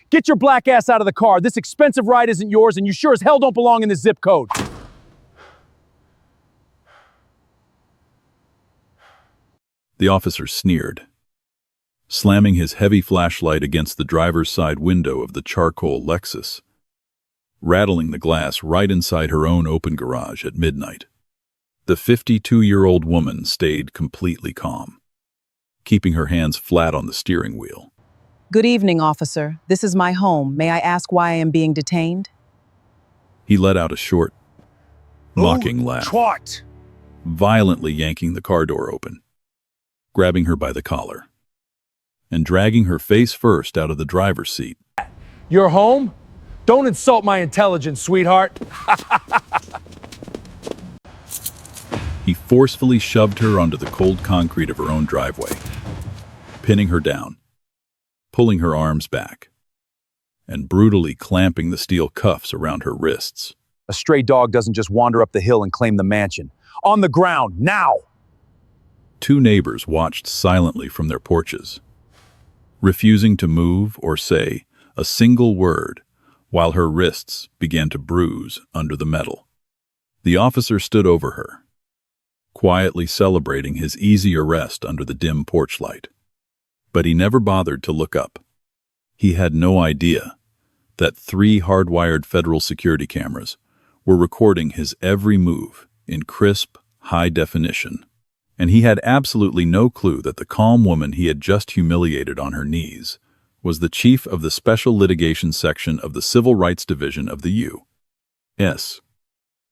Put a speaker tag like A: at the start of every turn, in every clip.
A: Get your black ass out of the car. This expensive ride isn't yours, and you sure as hell don't belong in this zip code.
B: The officer sneered, slamming his heavy flashlight against the driver's side window of the charcoal Lexus, rattling the glass right inside her own open garage at midnight. The 52-year-old woman stayed completely calm, keeping her hands flat on the steering wheel.
C: Good evening, officer. This is my home. May I ask why I am being detained?
B: He let out a short, mocking laugh,
A: Twat!
B: violently yanking the car door open, grabbing her by the collar, and dragging her face first out of the driver's seat.
A: You're home? Don't insult my intelligence, sweetheart.
B: He forcefully shoved her onto the cold concrete of her own driveway, pinning her down, pulling her arms back, and brutally clamping the steel cuffs around her wrists.
A: A stray dog doesn't just wander up the hill and claim the mansion. On the ground, now!
B: Two neighbors watched silently from their porches, refusing to move or say a single word while her wrists began to bruise under the metal. The officer stood over her, quietly celebrating his easy arrest under the dim porch light. But he never bothered to look up. He had no idea that 3 hardwired federal security cameras were recording his every move in crisp, high definition. And he had absolutely no clue that the calm woman he had just humiliated on her knees was the chief of the Special Litigation Section of the Civil Rights Division of the U.S.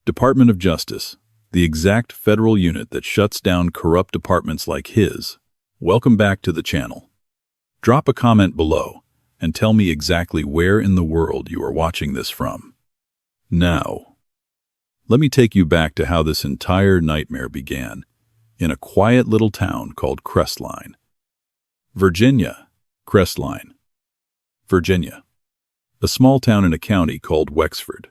B: Department of Justice, the exact federal unit that shuts down corrupt departments like his. Welcome back to the channel. Drop a comment below and tell me exactly where in the world you are watching this from. Now, let me take you back to how this entire nightmare began in a quiet little town called Crestline, Virginia. Crestline, Virginia. A small town in a county called Wexford,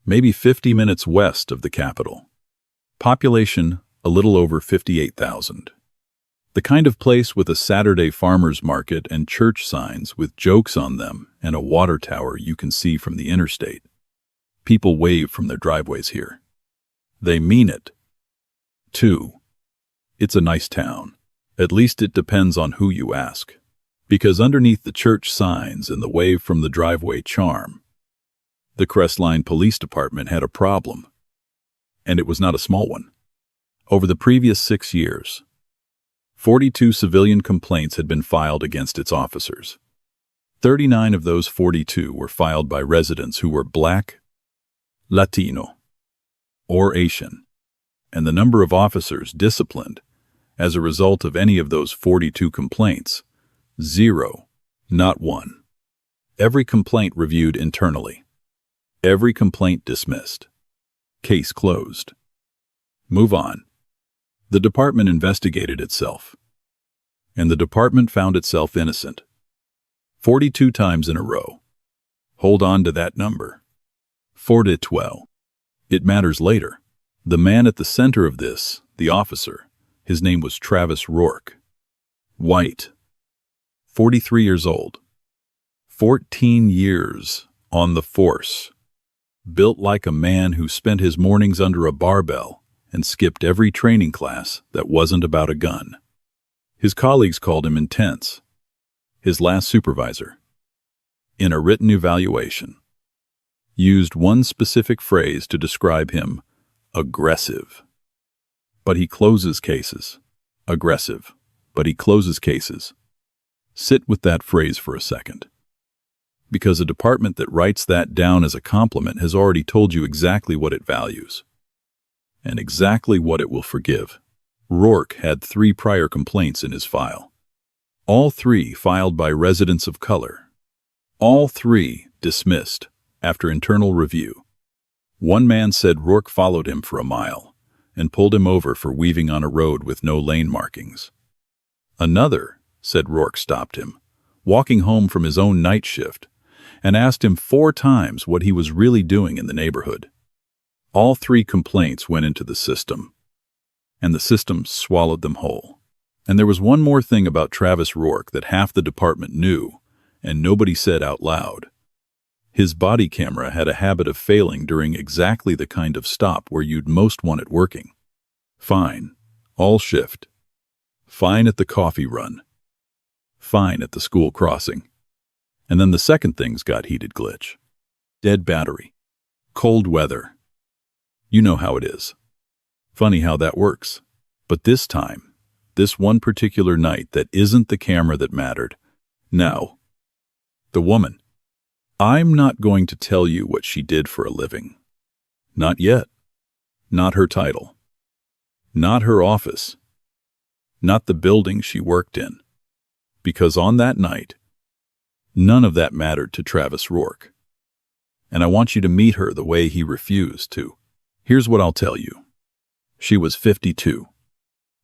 B: maybe 50 minutes west of the capital. Population a little over 58,000. The kind of place with a Saturday farmer's market and church signs with jokes on them and a water tower you can see from the interstate. People wave from their driveways here. They mean it. 2. It's a nice town. At least it depends on who you ask. Because underneath the church signs and the wave from the driveway charm, the Crestline Police Department had a problem. And it was not a small one. Over the previous 6 years, 42 civilian complaints had been filed against its officers. 39 of those 42 were filed by residents who were Black, Latino, or Asian, and the number of officers disciplined as a result of any of those 42 complaints, 0, not 1. Every complaint reviewed internally. Every complaint dismissed. Case closed. Move on. The department investigated itself, and the department found itself innocent. 42 times in a row. Hold on to that number. 42. It matters later. The man at the center of this, the officer, his name was Travis Rourke. White. 43 years old. 14 years on the force. Built like a man who spent his mornings under a barbell and skipped every training class that wasn't about a gun. His colleagues called him intense. His last supervisor, in a written evaluation, used one specific phrase to describe him: aggressive. But he closes cases. Aggressive, but he closes cases. Sit with that phrase for a second. Because a department that writes that down as a compliment has already told you exactly what it values and exactly what it will forgive. Rourke had 3 prior complaints in his file. All 3 filed by residents of color. All 3 dismissed after internal review. One man said Rourke followed him for a mile and pulled him over for weaving on a road with no lane markings. Another said Rourke stopped him, walking home from his own night shift, and asked him 4 times what he was really doing in the neighborhood. All 3 complaints went into the system, and the system swallowed them whole. And there was one more thing about Travis Rourke that half the department knew and nobody said out loud. His body camera had a habit of failing during exactly the kind of stop where you'd most want it working. Fine, all shift. Fine at the coffee run. Fine at the school crossing. And then the second things got heated glitch. Dead battery. Cold weather. You know how it is. Funny how that works. But this time, this one particular night, that isn't the camera that mattered. No. The woman. I'm not going to tell you what she did for a living. Not yet. Not her title. Not her office. Not the building she worked in. Because on that night, none of that mattered to Travis Rourke. And I want you to meet her the way he refused to. Here's what I'll tell you. She was 52.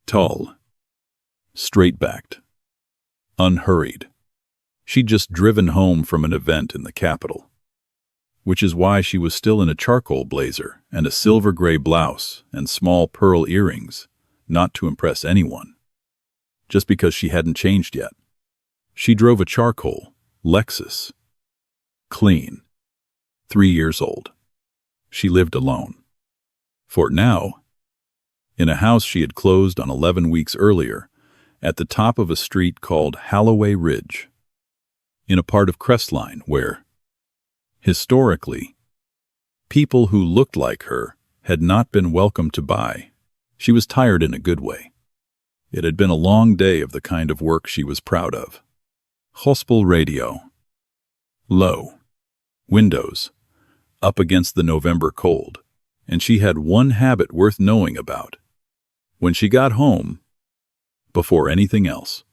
B: Tall. Straight-backed. Unhurried. She'd just driven home from an event in the capital. Which is why she was still in a charcoal blazer and a silver-gray blouse and small pearl earrings, not to impress anyone. Just because she hadn't changed yet. She drove a charcoal Lexus. Clean. 3 years old. She lived alone. For now, in a house she had closed on 11 weeks earlier, at the top of a street called Holloway Ridge, in a part of Crestline where, historically, people who looked like her had not been welcome to buy. She was tired in a good way. It had been a long day of the kind of work she was proud of. Gospel radio. Low. Windows. Up against the November cold. And she had one habit worth knowing about. When she got home, before anything else,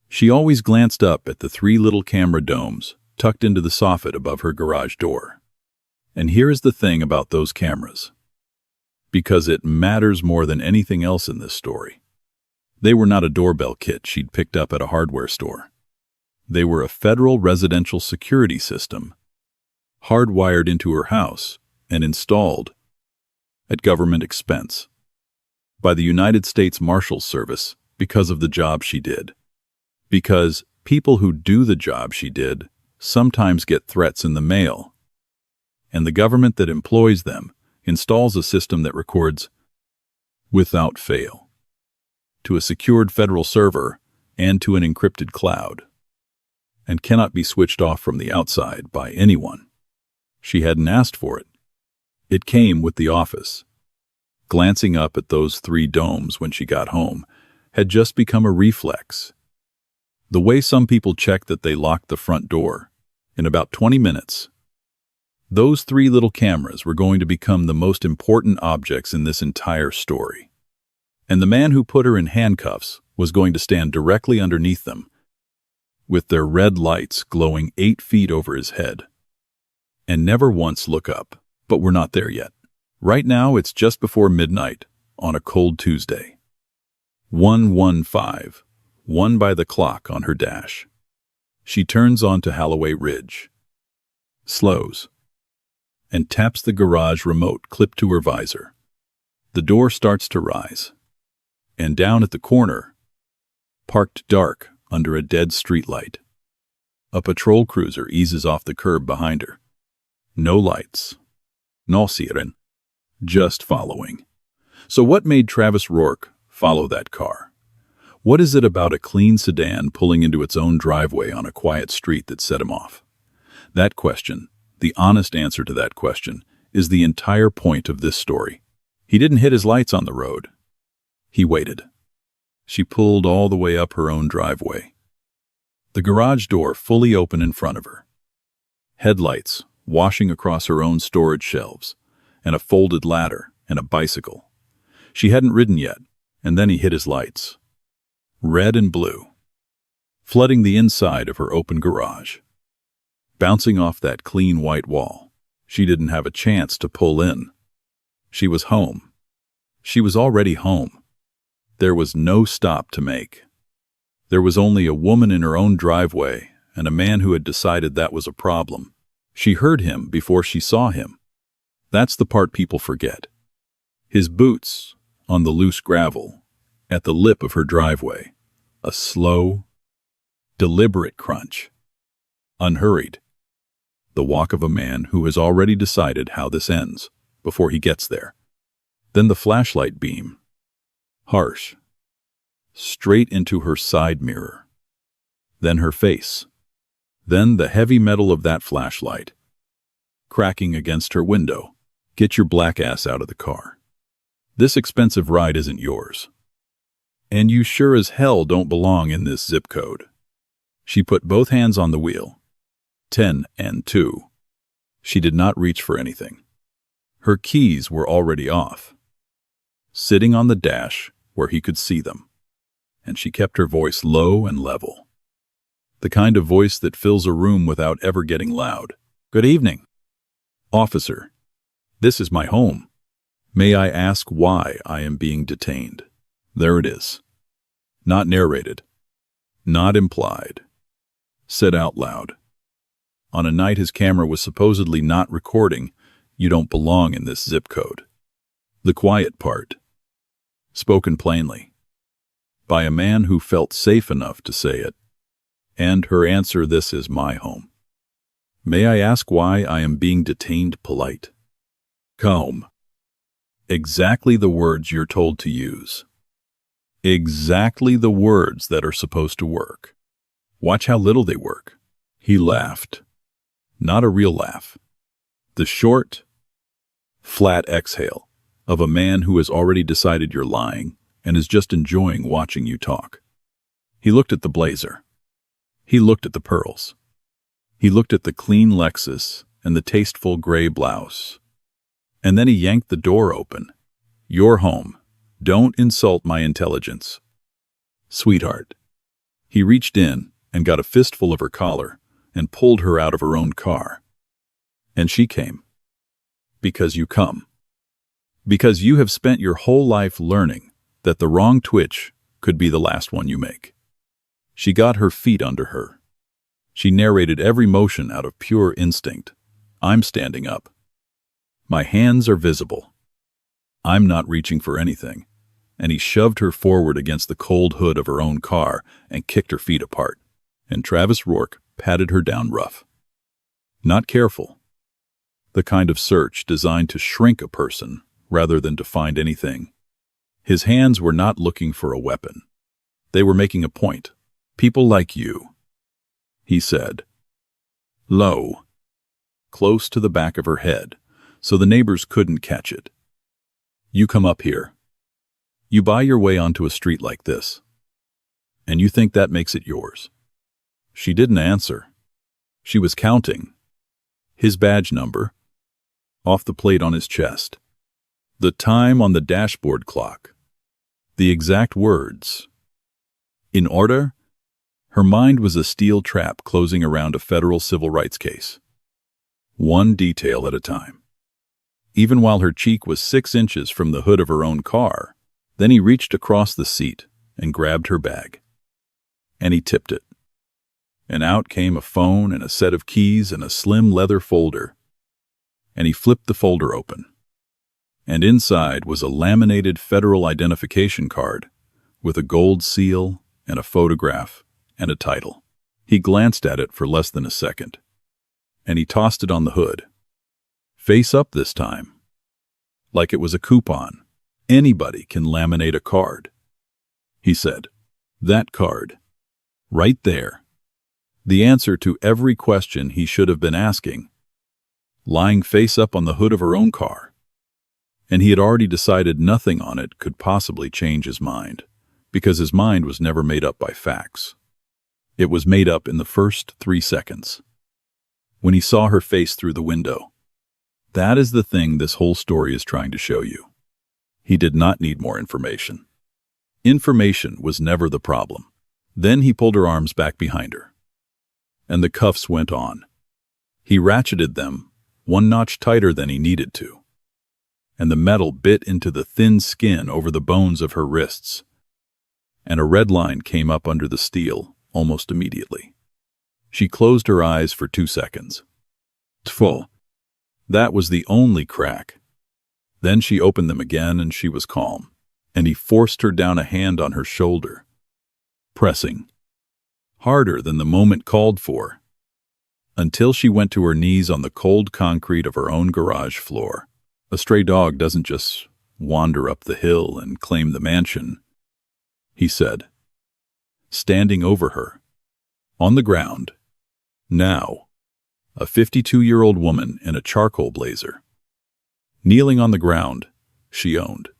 B: she always glanced up at the 3 little camera domes tucked into the soffit above her garage door. And here is the thing about those cameras. Because it matters more than anything else in this story. They were not a doorbell kit she'd picked up at a hardware store. They were a federal residential security system, hardwired into her house and installed, at government expense, by the United States Marshals Service because of the job she did. Because people who do the job she did sometimes get threats in the mail, and the government that employs them installs a system that records, without fail, to a secured federal server and to an encrypted cloud, and cannot be switched off from the outside by anyone. She hadn't asked for it. It came with the office. Glancing up at those 3 domes when she got home had just become a reflex. The way some people check that they locked the front door, in about 20 minutes. Those 3 little cameras were going to become the most important objects in this entire story. And the man who put her in handcuffs was going to stand directly underneath them, with their red lights glowing 8 feet over his head, and never once look up. But we're not there yet. Right now, it's just before midnight on a cold Tuesday. 1:15, 1 by the clock on her dash. She turns onto Holloway Ridge, slows, and taps the garage remote clipped to her visor. The door starts to rise, and down at the corner, parked dark under a dead streetlight, a patrol cruiser eases off the curb behind her. No lights. No siren. Just following. So what made Travis Rourke follow that car? What is it about a clean sedan pulling into its own driveway on a quiet street that set him off? That question, the honest answer to that question, is the entire point of this story. He didn't hit his lights on the road. He waited. She pulled all the way up her own driveway. The garage door fully open in front of her. Headlights washing across her own storage shelves, and a folded ladder and a bicycle. She hadn't ridden yet, and then he hit his lights. Red and blue, flooding the inside of her open garage. Bouncing off that clean white wall, she didn't have a chance to pull in. She was home. She was already home. There was no stop to make. There was only a woman in her own driveway and a man who had decided that was a problem. She heard him before she saw him. That's the part people forget. His boots on the loose gravel at the lip of her driveway. A slow, deliberate crunch. unhurried. The walk of a man who has already decided how this ends before he gets there. Then the flashlight beam, harsh, straight into her side mirror. Then her face. Then the heavy metal of that flashlight, cracking against her window. Get your black ass out of the car. This expensive ride isn't yours. And you sure as hell don't belong in this zip code. She put both hands on the wheel. 10 and 2. She did not reach for anything. Her keys were already off, sitting on the dash where he could see them. And she kept her voice low and level. The kind of voice that fills a room without ever getting loud. Good evening, officer. This is my home. May I ask why I am being detained? There it is. Not narrated. Not implied. Said out loud. On a night his camera was supposedly not recording, you don't belong in this zip code. The quiet part. Spoken plainly. By a man who felt safe enough to say it. And her answer, this is my home. May I ask why I am being detained? Polite. Calm. Exactly the words you're told to use. Exactly the words that are supposed to work. Watch how little they work. He laughed. Not a real laugh. The short, flat exhale of a man who has already decided you're lying and is just enjoying watching you talk. He looked at the blazer. He looked at the pearls. He looked at the clean Lexus and the tasteful gray blouse. And then he yanked the door open. You're home. Don't insult my intelligence. Sweetheart. He reached in and got a fistful of her collar and pulled her out of her own car. And she came. Because you come. Because you have spent your whole life learning that the wrong twitch could be the last one you make. She got her feet under her. She narrated every motion out of pure instinct. I'm standing up. My hands are visible. I'm not reaching for anything. And he shoved her forward against the cold hood of her own car and kicked her feet apart. And Travis Rourke patted her down rough. Not careful. The kind of search designed to shrink a person rather than to find anything. His hands were not looking for a weapon. They were making a point. People like you, he said. Low. Close to the back of her head, so the neighbors couldn't catch it. You come up here. You buy your way onto a street like this. And you think that makes it yours. She didn't answer. She was counting. His badge number. Off the plate on his chest. The time on the dashboard clock. The exact words. In order? Her mind was a steel trap closing around a federal civil rights case. One detail at a time. Even while her cheek was 6 inches from the hood of her own car, then he reached across the seat and grabbed her bag. And he tipped it. And out came a phone and a set of keys and a slim leather folder. And he flipped the folder open. And inside was a laminated federal identification card with a gold seal and a photograph and a title. He glanced at it for less than a second. And he tossed it on the hood. Face up this time. Like it was a coupon. Anybody can laminate a card. He said, that card. Right there. The answer to every question he should have been asking. Lying face up on the hood of her own car. And he had already decided nothing on it could possibly change his mind, because his mind was never made up by facts. It was made up in the first 3 seconds. When he saw her face through the window. That is the thing this whole story is trying to show you. He did not need more information. Information was never the problem. Then he pulled her arms back behind her. And the cuffs went on. He ratcheted them 1 notch tighter than he needed to. And the metal bit into the thin skin over the bones of her wrists. And a red line came up under the steel almost immediately. She closed her eyes for 2 seconds. Tfo. That was the only crack. Then she opened them again and she was calm. And he forced her down, a hand on her shoulder. Pressing. Harder than the moment called for. until she went to her knees on the cold concrete of her own garage floor. A stray dog doesn't just wander up the hill and claim the mansion, he said, standing over her. On the ground, now, a 52-year-old woman in a charcoal blazer. Kneeling on the ground, she owned,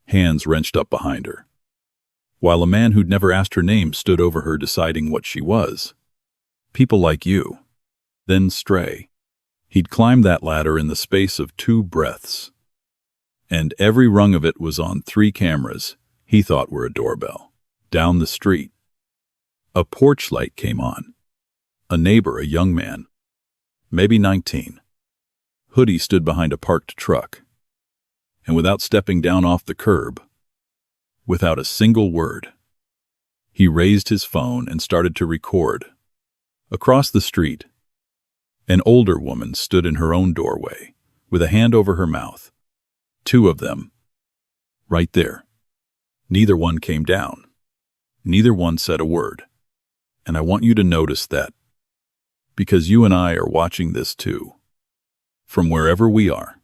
B: hands wrenched up behind her, while a man who'd never asked her name stood over her deciding what she was. People like you. Then Stray. He'd climbed that ladder in the space of 2 breaths, and every rung of it was on 3 cameras he thought were a doorbell. Down the street, a porch light came on. A neighbor, a young man, maybe 19. Hoodie stood behind a parked truck, and without stepping down off the curb, without a single word, he raised his phone and started to record. Across the street, an older woman stood in her own doorway, with a hand over her mouth. 2 of them, right there. Neither one came down. Neither one said a word. And I want you to notice that, because you and I are watching this too, from wherever we are.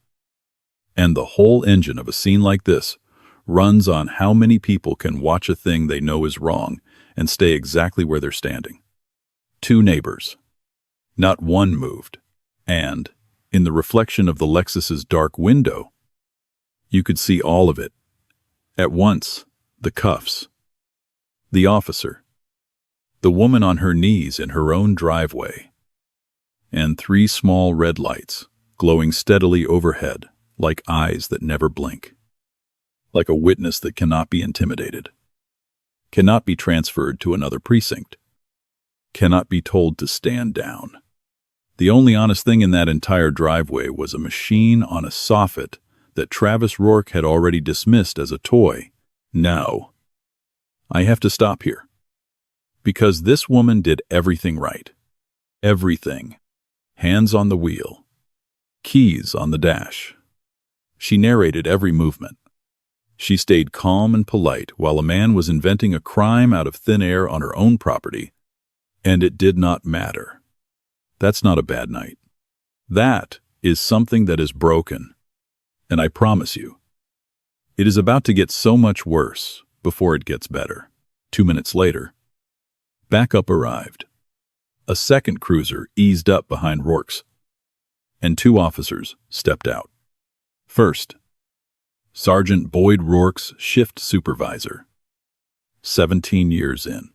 B: And the whole engine of a scene like this runs on how many people can watch a thing they know is wrong and stay exactly where they're standing. 2 neighbors. Not one moved. And, in the reflection of the Lexus's dark window, you could see all of it. At once, the cuffs, the officer, the woman on her knees in her own driveway, and 3 small red lights glowing steadily overhead like eyes that never blink, like a witness that cannot be intimidated, cannot be transferred to another precinct, cannot be told to stand down. The only honest thing in that entire driveway was a machine on a soffit that Travis Rourke had already dismissed as a toy. Now, I have to stop here, because this woman did everything right. Everything. Hands on the wheel. Keys on the dash. She narrated every movement. She stayed calm and polite while a man was inventing a crime out of thin air on her own property, and it did not matter. That's not a bad night. That is something that is broken, and I promise you, it is about to get so much worse before it gets better. 2 minutes later, backup arrived. A second cruiser eased up behind Rourke's, and 2 officers stepped out. First, Sergeant Boyd Rourke's shift supervisor, 17 years in.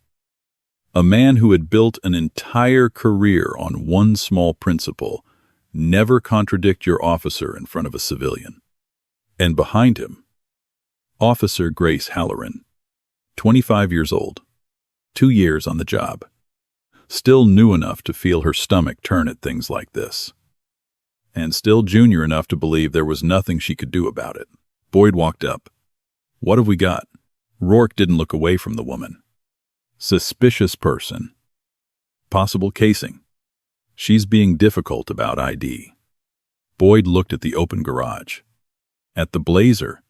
B: A man who had built an entire career on one small principle: never contradict your officer in front of a civilian. And behind him, Officer Grace Halloran, 25 years old, 2 years on the job, still new enough to feel her stomach turn at things like this, and still junior enough to believe there was nothing she could do about it. Boyd walked up. What have we got? Rourke didn't look away from the woman. Suspicious person. Possible casing. She's being difficult about ID. Boyd looked at the open garage, at the blazer,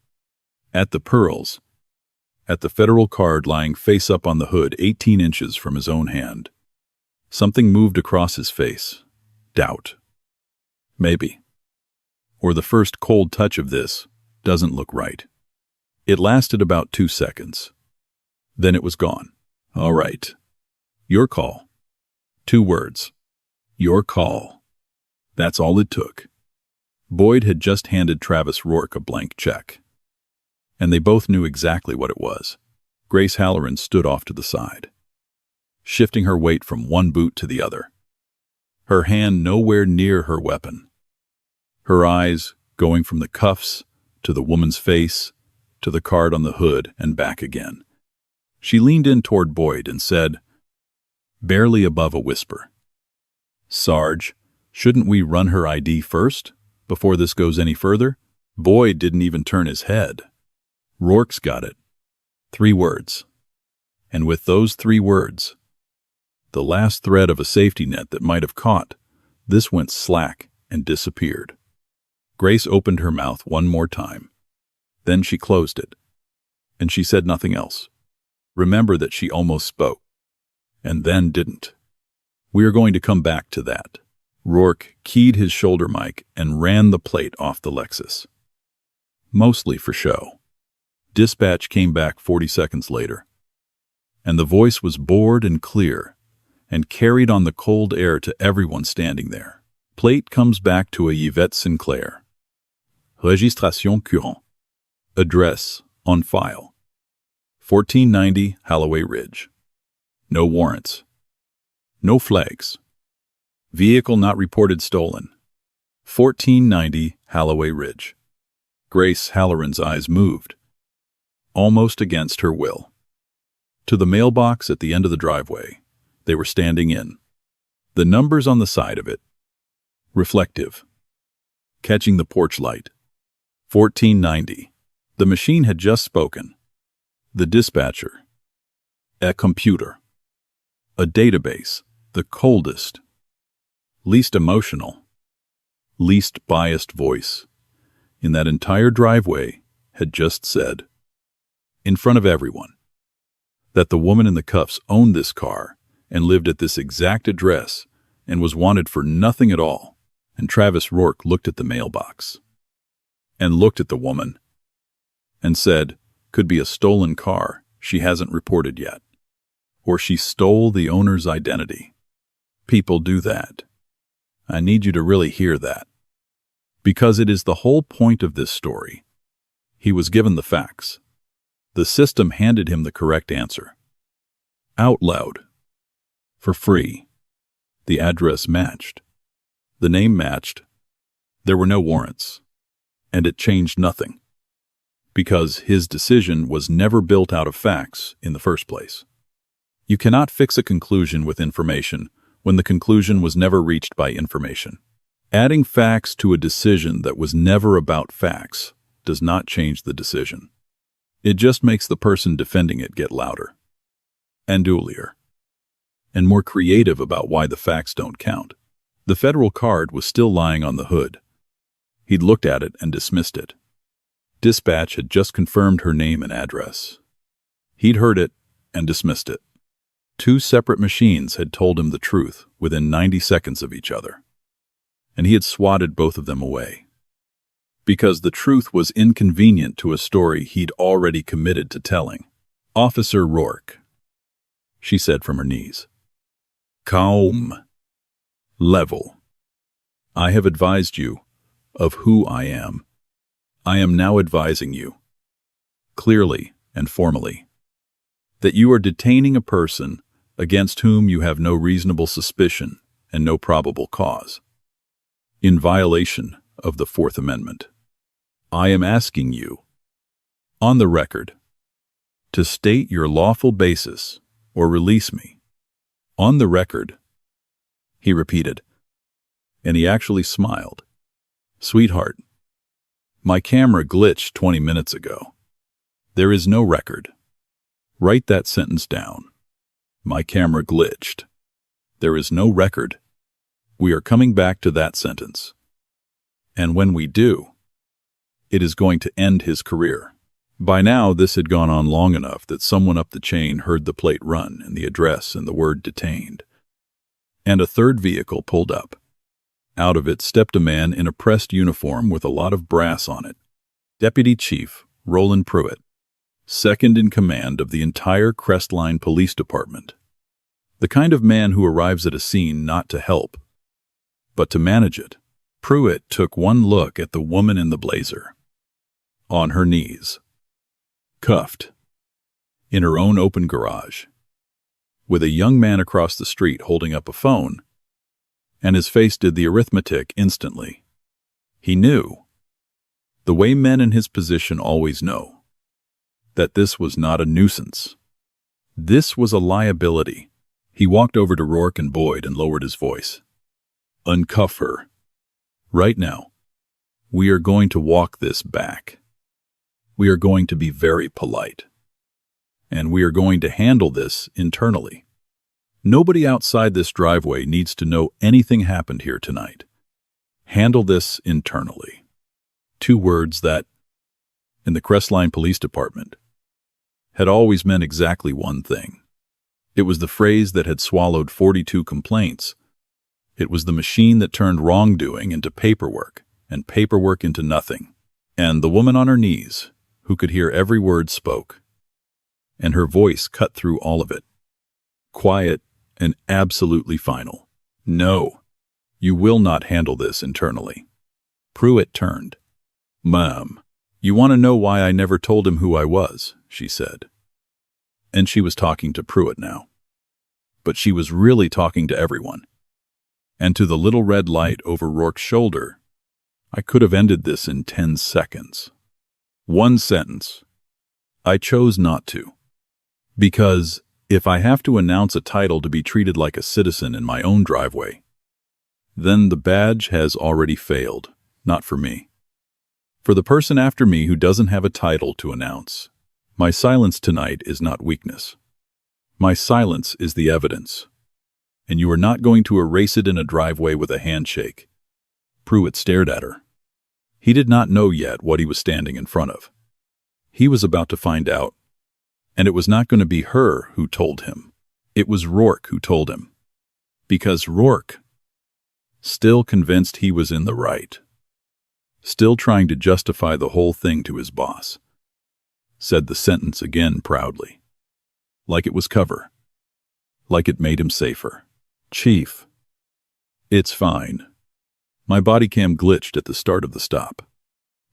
B: at the pearls, at the federal card lying face up on the hood 18 inches from his own hand. Something moved across his face. Doubt. Maybe. Or the first cold touch of this doesn't look right. It lasted about 2 seconds. Then it was gone. All right. Your call. 2 words. Your call. That's all it took. Boyd had just handed Travis Rourke a blank check, and they both knew exactly what it was. Grace Halloran stood off to the side, shifting her weight from one boot to the other, her hand nowhere near her weapon, her eyes going from the cuffs to the woman's face to the card on the hood and back again. She leaned in toward Boyd and said, barely above a whisper, "Sarge, shouldn't we run her ID first, before this goes any further?" Boyd didn't even turn his head. Rourke's got it. 3 words. And with those 3 words, the last thread of a safety net that might have caught, this went slack and disappeared. Grace opened her mouth one more time. Then she closed it, and she said nothing else. Remember that she almost spoke, and then didn't. We are going to come back to that. Rourke keyed his shoulder mic and ran the plate off the Lexus. Mostly for show. Dispatch came back 40 seconds later, and the voice was bored and clear and carried on the cold air to everyone standing there. Plate comes back to a Yvette Sinclair. Registration courant. Address on file. 1490 Holloway Ridge. No warrants. No flags. Vehicle not reported stolen. 1490 Holloway Ridge. Grace Halloran's eyes moved, almost against her will, to the mailbox at the end of the driveway they were standing in. The numbers on the side of it, reflective, catching the porch light. 1490. The machine had just spoken. The dispatcher. A computer. A database. The coldest, least emotional, least biased voice in that entire driveway had just said, in front of everyone, that the woman in the cuffs owned this car and lived at this exact address and was wanted for nothing at all. And Travis Rourke looked at the mailbox and looked at the woman and said, could be a stolen car she hasn't reported yet, or she stole the owner's identity. People do that. I need you to really hear that, because it is the whole point of this story. He was given the facts. The system handed him the correct answer. Out loud. For free. The address matched. The name matched. There were no warrants. And it changed nothing, because his decision was never built out of facts in the first place. You cannot fix a conclusion with information when the conclusion was never reached by information. Adding facts to a decision that was never about facts does not change the decision. It just makes the person defending it get louder, and doolier, and more creative about why the facts don't count. The federal card was still lying on the hood. He'd looked at it and dismissed it. Dispatch had just confirmed her name and address. He'd heard it and dismissed it. Two separate machines had told him the truth within 90 seconds of each other, and he had swatted both of them away, because the truth was inconvenient to a story he'd already committed to telling. Officer Rourke, she said from her knees. Calm. Level. I have advised you of who I am. I am now advising you, clearly and formally, that you are detaining a person against whom you have no reasonable suspicion and no probable cause, in violation of the Fourth Amendment. I am asking you, on the record, to state your lawful basis or release me. On the record, he repeated, and he actually smiled. Sweetheart, my camera glitched 20 minutes ago. There is no record. Write that sentence down. My camera glitched. There is no record. We are coming back to that sentence. And when we do, it is going to end his career. By now, this had gone on long enough that someone up the chain heard the plate run and the address and the word detained. And a third vehicle pulled up. Out of it stepped a man in a pressed uniform with a lot of brass on it. Deputy Chief Roland Pruitt, second in command of the entire Crestline Police Department. The kind of man who arrives at a scene not to help, but to manage it. Pruitt took one look at the woman in the blazer. On her knees. Cuffed. In her own open garage. With a young man across the street holding up a phone. And his face did the arithmetic instantly. He knew, the way men in his position always know, that this was not a nuisance. This was a liability. He walked over to Rourke and Boyd and lowered his voice. Uncuff her. Right now. We are going to walk this back. We are going to be very polite. And we are going to handle this internally. Nobody outside this driveway needs to know anything happened here tonight. Handle this internally. 2 words that, in the Crestline Police Department, had always meant exactly one thing. It was the phrase that had swallowed 42 complaints. It was the machine that turned wrongdoing into paperwork, and paperwork into nothing. And the woman on her knees, who could hear every word spoke. And her voice cut through all of it. Quiet and absolutely final. No, you will not handle this internally. Pruitt turned. Ma'am, you want to know why I never told him who I was, she said. And she was talking to Pruitt now. But she was really talking to everyone. And to the little red light over Rourke's shoulder, I could have ended this in 10 seconds. One sentence. I chose not to. Because if I have to announce a title to be treated like a citizen in my own driveway, then the badge has already failed, not for me. For the person after me who doesn't have a title to announce, my silence tonight is not weakness. My silence is the evidence. And you are not going to erase it in a driveway with a handshake. Pruitt stared at her. He did not know yet what he was standing in front of. He was about to find out. And it was not going to be her who told him. It was Rourke who told him. Because Rourke, still convinced he was in the right, still trying to justify the whole thing to his boss, said the sentence again proudly. Like it was cover. Like it made him safer. Chief. It's fine. My body cam glitched at the start of the stop.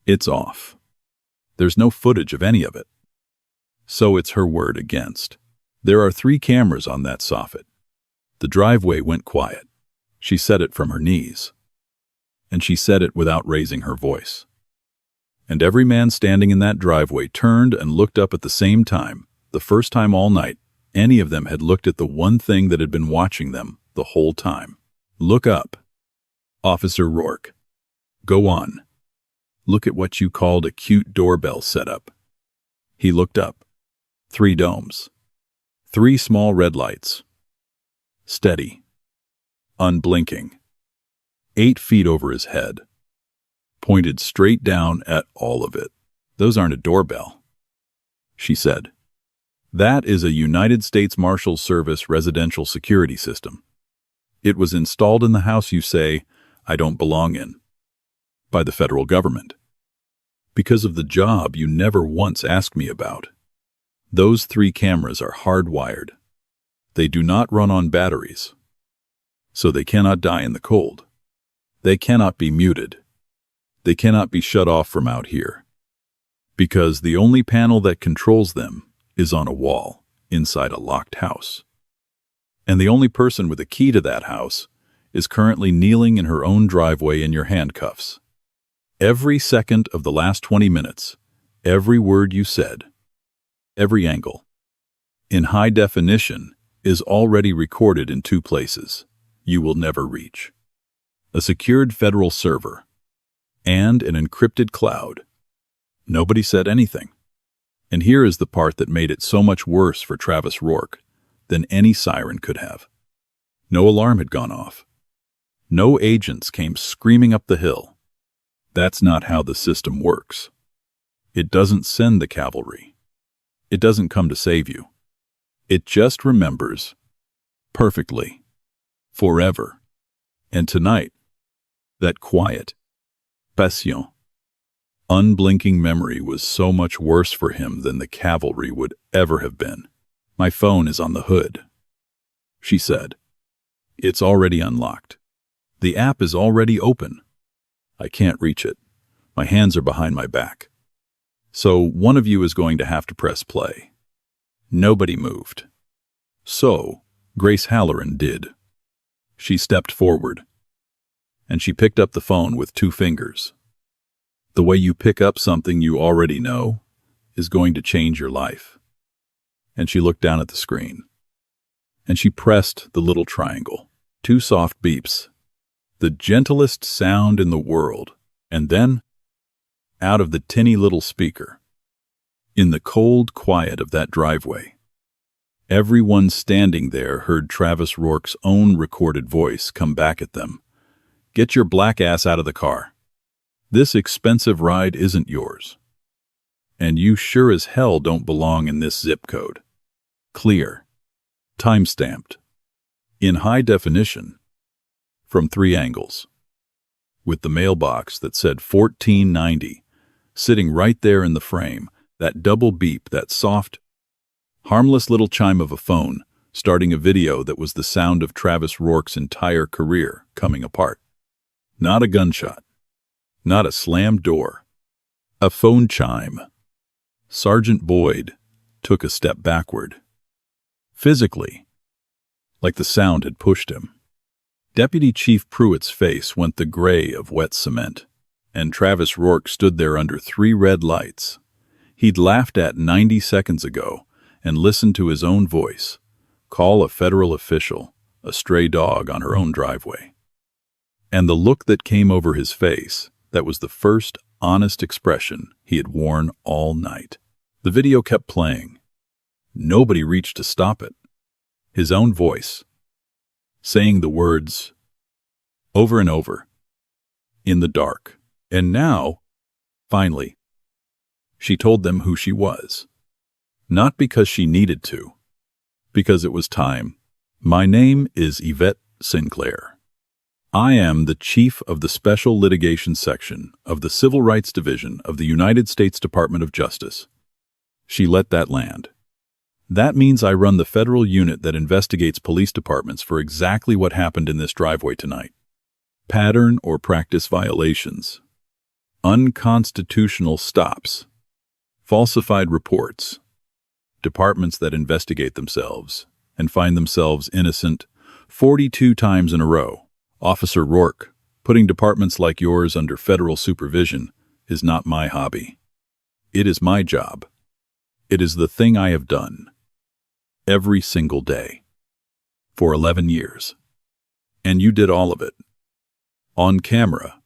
B: It's off. There's no footage of any of it. So it's her word against. There are 3 cameras on that soffit. The driveway went quiet. She said it from her knees. And she said it without raising her voice. And every man standing in that driveway turned and looked up at the same time, the first time all night any of them had looked at the one thing that had been watching them the whole time. Look up. Officer Rourke. Go on. Look at what you called a cute doorbell setup. He looked up. 3 domes. 3 small red lights. Steady. Unblinking. 8 feet over his head. Pointed straight down at all of it. Those aren't a doorbell, she said. That is a United States Marshal Service residential security system. It was installed in the house you say I don't belong in, by the federal government. Because of the job you never once asked me about. Those 3 cameras are hardwired. They do not run on batteries, so they cannot die in the cold. They cannot be muted. They cannot be shut off from out here. Because the only panel that controls them is on a wall inside a locked house. And the only person with a key to that house is currently kneeling in her own driveway in your handcuffs. Every second of the last 20 minutes, every word you said, every angle, in high definition, is already recorded in 2 places you will never reach. A secured federal server and an encrypted cloud. Nobody said anything. And here is the part that made it so much worse for Travis Rourke than any siren could have. No alarm had gone off. No agents came screaming up the hill. That's not how the system works. It doesn't send the cavalry. It doesn't come to save you. It just remembers perfectly, forever. And tonight, that quiet, passion, unblinking memory was so much worse for him than the cavalry would ever have been. My phone is on the hood, she said. It's already unlocked. The app is already open. I can't reach it. My hands are behind my back. So one of you is going to have to press play. Nobody moved. So Grace Halloran did. She stepped forward, and she picked up the phone with 2 fingers. The way you pick up something you already know is going to change your life. And she looked down at the screen. And she pressed the little triangle. 2 soft beeps. The gentlest sound in the world. And then, out of the tinny little speaker, in the cold quiet of that driveway, everyone standing there heard Travis Rourke's own recorded voice come back at them. Get your black ass out of the car. This expensive ride isn't yours. And you sure as hell don't belong in this zip code. Clear. time-stamped, in high definition, from 3 angles, with the mailbox that said 1490 sitting right there in the frame, that double beep, that soft, harmless little chime of a phone, starting a video that was the sound of Travis Rourke's entire career coming apart. Not a gunshot, not a slammed door, a phone chime. Sergeant Boyd took a step backward. Physically, like the sound had pushed him. Deputy Chief Pruitt's face went the gray of wet cement, and Travis Rourke stood there under 3 red lights. He'd laughed at 90 seconds ago and listened to his own voice call a federal official a stray dog on her own driveway. And the look that came over his face, that was the first honest expression he had worn all night. The video kept playing. Nobody reached to stop it. His own voice, saying the words over and over, in the dark. And now, finally, she told them who she was. Not because she needed to, because it was time. My name is Yvette Sinclair. I am the Chief of the Special Litigation Section of the Civil Rights Division of the United States Department of Justice. She let that land. That means I run the federal unit that investigates police departments for exactly what happened in this driveway tonight. Pattern or practice violations, unconstitutional stops, falsified reports, departments that investigate themselves and find themselves innocent 42 times in a row. Officer Rourke, putting departments like yours under federal supervision is not my hobby. It is my job. It is the thing I have done every single day for 11 years. And you did all of it on camera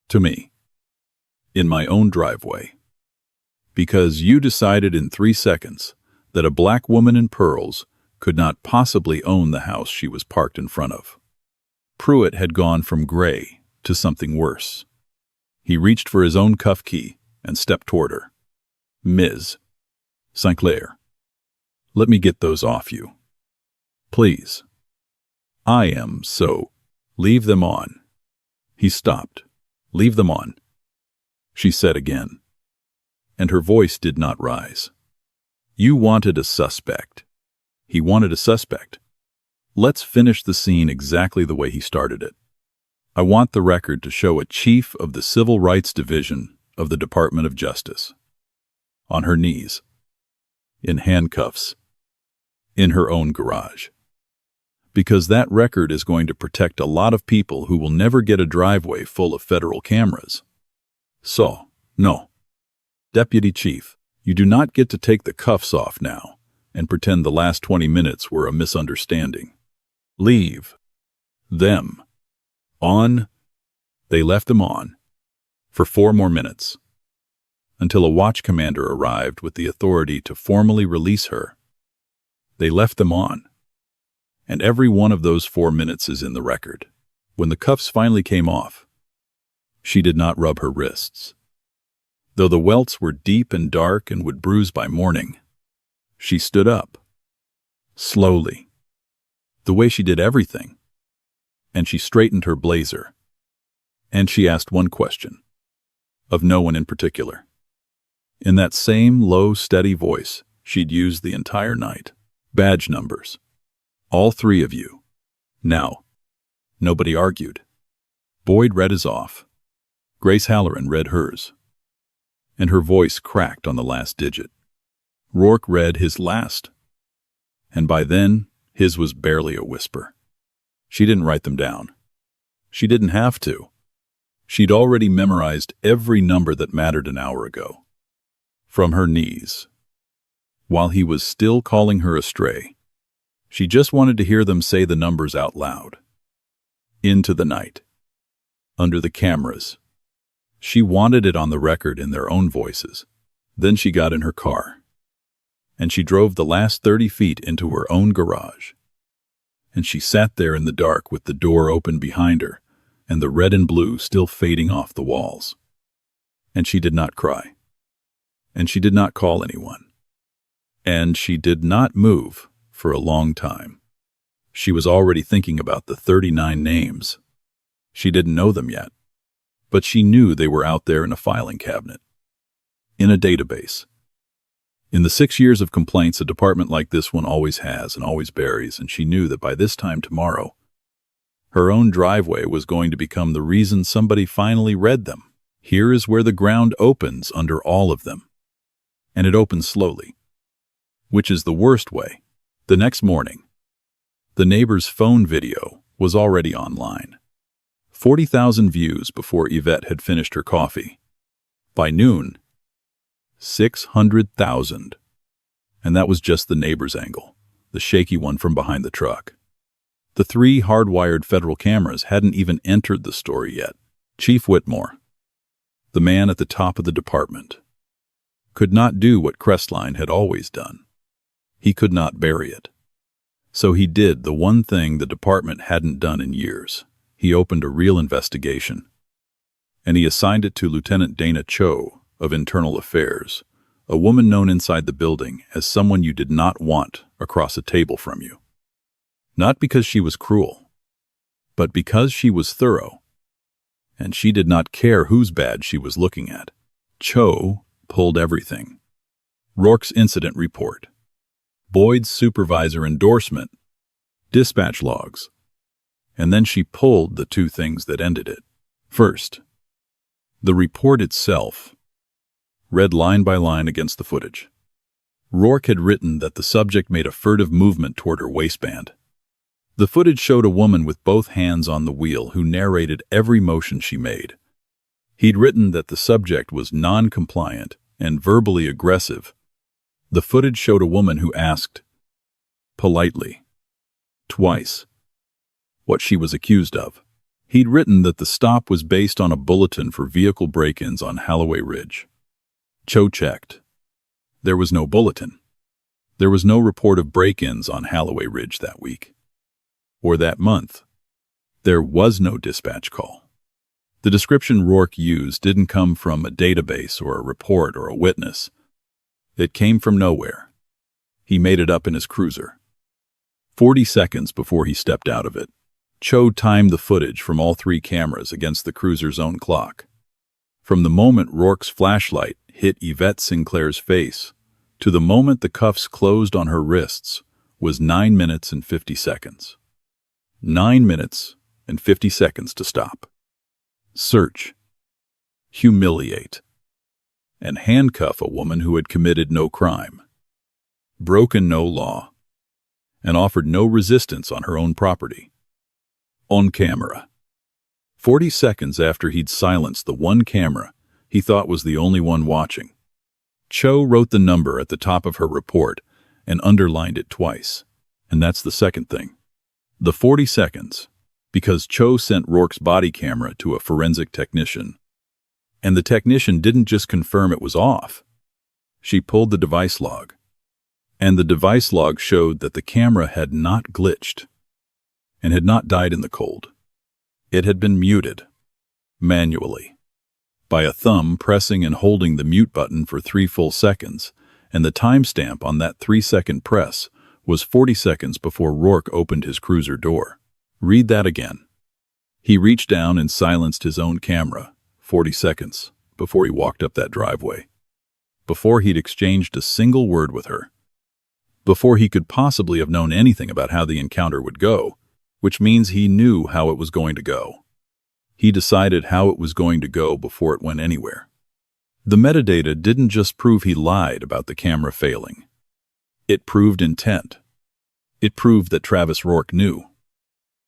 B: to me in my own driveway because you decided in 3 seconds that a black woman in pearls could not possibly own the house she was parked in front of. Pruitt had gone from gray to something worse. He reached for his own cuff key and stepped toward her. Ms. Sinclair, let me get those off you. Please. I am so. Leave them on. He stopped. Leave them on, she said again, and her voice did not rise. You wanted a suspect. He wanted a suspect. Let's finish the scene exactly the way he started it. I want the record to show a chief of the Civil Rights Division of the Department of Justice, on her knees, in handcuffs, in her own garage. Because that record is going to protect a lot of people who will never get a driveway full of federal cameras. So, no. Deputy Chief, you do not get to take the cuffs off now and pretend the last 20 minutes were a misunderstanding. Leave them on. They left them on for 4 more minutes until a watch commander arrived with the authority to formally release her. They left them on. And every one of those 4 minutes is in the record. When the cuffs finally came off, she did not rub her wrists. Though the welts were deep and dark and would bruise by morning, she stood up, slowly, the way she did everything, and she straightened her blazer, and she asked one question, of no one in particular. In that same low, steady voice she'd used the entire night. Badge numbers. All 3 of you. Now. Nobody argued. Boyd read his off. Grace Halloran read hers. And her voice cracked on the last digit. Rourke read his last. And by then, his was barely a whisper. She didn't write them down. She didn't have to. She'd already memorized every number that mattered an hour ago. From her knees. While he was still calling her a stray, she just wanted to hear them say the numbers out loud. Into the night. Under the cameras. She wanted it on the record in their own voices. Then she got in her car. And she drove the last 30 feet into her own garage. And she sat there in the dark with the door open behind her and the red and blue still fading off the walls. And she did not cry. And she did not call anyone. And she did not move for a long time. She was already thinking about the 39 names. She didn't know them yet, but she knew they were out there in a filing cabinet, in a database. In the 6 years of complaints a department like this one always has and always buries, and she knew that by this time tomorrow, her own driveway was going to become the reason somebody finally read them. Here is where the ground opens under all of them. And it opens slowly, which is the worst way. The next morning, the neighbor's phone video was already online. 40,000 views before Yvette had finished her coffee. By noon, 600,000. And that was just the neighbor's angle, the shaky one from behind the truck. The 3 hardwired federal cameras hadn't even entered the story yet. Chief Whitmore, the man at the top of the department, could not do what Crestline had always done. He could not bury it. So he did the one thing the department hadn't done in years. He opened a real investigation. And he assigned it to Lieutenant Dana Cho of Internal Affairs, a woman known inside the building as someone you did not want across a table from you. Not because she was cruel, but because she was thorough. And she did not care whose badge she was looking at. Cho pulled everything. Rourke's incident report, Boyd's supervisor endorsement, dispatch logs, and then she pulled the 2 things that ended it. First, the report itself, read line by line against the footage. Rourke had written that the subject made a furtive movement toward her waistband. The footage showed a woman with both hands on the wheel who narrated every motion she made. He'd written that the subject was non-compliant and verbally aggressive. The footage showed a woman who asked, politely, twice, what she was accused of. He'd written that the stop was based on a bulletin for vehicle break-ins on Holloway Ridge. Cho checked. There was no bulletin. There was no report of break-ins on Holloway Ridge that week. Or that month. There was no dispatch call. The description Rourke used didn't come from a database or a report or a witness. It came from nowhere. He made it up in his cruiser. 40 seconds before he stepped out of it, Cho timed the footage from all 3 cameras against the cruiser's own clock. From the moment Rourke's flashlight hit Yvette Sinclair's face to the moment the cuffs closed on her wrists was 9 minutes and 50 seconds. 9 minutes and 50 seconds to stop, search, humiliate, and handcuff a woman who had committed no crime, broken no law, and offered no resistance on her own property. On camera. 40 seconds after he'd silenced the one camera he thought was the only one watching, Cho wrote the number at the top of her report and underlined it twice. And that's the second thing. The 40 seconds, because Cho sent Rourke's body camera to a forensic technician. And the technician didn't just confirm it was off. She pulled the device log. And the device log showed that the camera had not glitched and had not died in the cold. It had been muted, manually, by a thumb pressing and holding the mute button for 3 full seconds, and the timestamp on that 3-second press was 40 seconds before Rourke opened his cruiser door. Read that again. He reached down and silenced his own camera, 40 seconds before he walked up that driveway. Before he'd exchanged a single word with her. Before he could possibly have known anything about how the encounter would go, which means he knew how it was going to go. He decided how it was going to go before it went anywhere. The metadata didn't just prove he lied about the camera failing. It proved intent. It proved that Travis Rourke knew,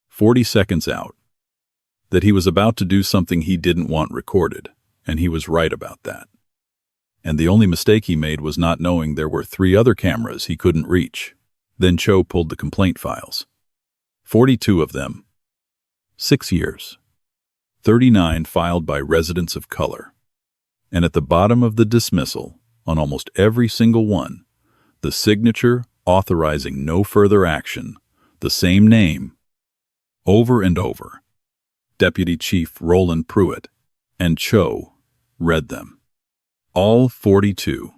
B: 40 seconds out, that he was about to do something he didn't want recorded, and he was right about that. And the only mistake he made was not knowing there were 3 other cameras he couldn't reach. Then Cho pulled the complaint files. 42 of them. 6 years. 39 filed by residents of color. And at the bottom of the dismissal, on almost every single one, the signature authorizing no further action, the same name, over and over. Deputy Chief Roland Pruitt, and Cho read them. All 42.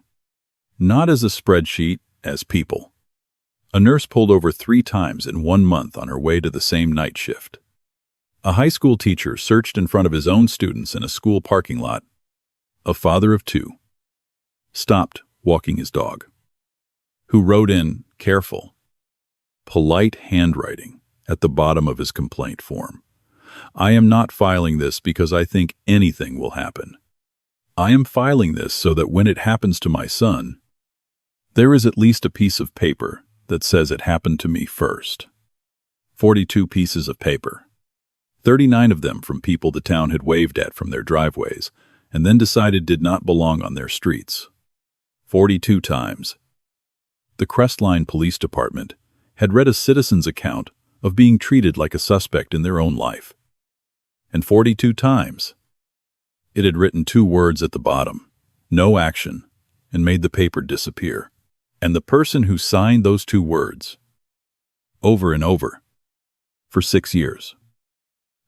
B: Not as a spreadsheet, as people. A nurse pulled over 3 times in 1 month on her way to the same night shift. A high school teacher searched in front of his own students in a school parking lot. A father of 2 stopped walking his dog, who wrote in careful, polite handwriting at the bottom of his complaint form. I am not filing this because I think anything will happen. I am filing this so that when it happens to my son, there is at least a piece of paper that says it happened to me first. 42 pieces of paper. 39 of them from people the town had waved at from their driveways and then decided did not belong on their streets. 42 times. The Crestline Police Department had read a citizen's account of being treated like a suspect in their own life. And 42 times, it had written 2 words at the bottom, no action, and made the paper disappear. And the person who signed those 2 words, over and over, for 6 years,